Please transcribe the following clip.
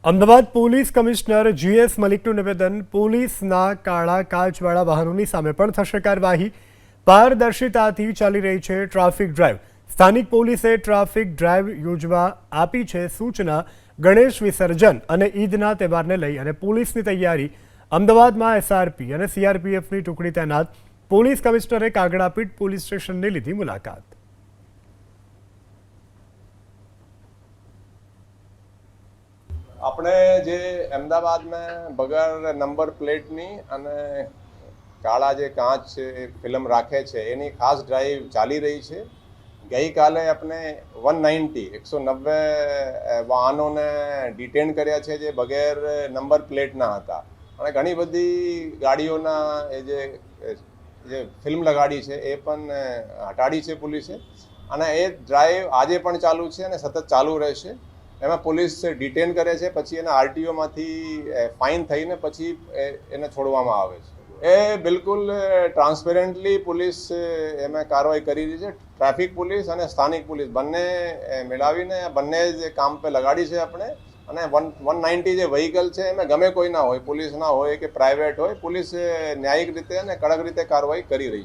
Ahmedabad police commissioner GS મલિકનું નિવેદન, પોલીસના કાળા કાચવાળા વાહનોની સામે પણ થશે કાર્યવાહી। પારદર્શિતાથી ચાલી રહી છે ટ્રાફિક ડ્રાઈવ। સ્થાનિક પોલીસે ટ્રાફિક ડ્રાઈવ યોજવા આપી છે સૂચના। ગણેશ વિસર્જન અને ઈદના તહેવારને લઈ અને પોલીસની તૈયારી। અમદાવાદમાં SRP અને CRPFની ટુકડી તૈનાત। પોલીસ કમિશનરે કાગડાપીઠ પોલીસ સ્ટેશનની લીધી મુલાકાત। આપણે જે અમદાવાદમાં બગર નંબર પ્લેટની અને કાળા જે કાચ ફિલ્મ રાખે છે એની ખાસ ડ્રાઈવ ચાલી રહી છે। ગઈકાલે આપણે 190 વાહનોને ડિટેન કર્યા છે જે બગેર નંબર પ્લેટના હતા અને ઘણી બધી ગાડીઓના જે ફિલ્મ લગાડી છે એ પણ હટાડી છે પોલીસે અને એ ડ્રાઈવ આજે પણ ચાલુ છે અને સતત ચાલુ રહેશે। એમાં પોલીસ ડિટેન કરે છે, પછી એના RTOમાંથી ફાઇન થઈને પછી એને છોડવામાં આવે છે। એ બિલકુલ ટ્રાન્સપેરન્ટલી પોલીસ એમાં કાર્યવાહી કરી રહી છે। ટ્રાફિક પોલીસ અને સ્થાનિક પોલીસ બંને મિલાવીને બંને જે કામ પર લગાડી છે આપણે। અને 190 જે વ્હીકલ છે એમાં ગમે કોઈ ના હોય, પોલીસ ના હોય કે પ્રાઇવેટ હોય, પોલીસ ન્યાયિક રીતે અને કડક રીતે કાર્યવાહી કરી રહી છે।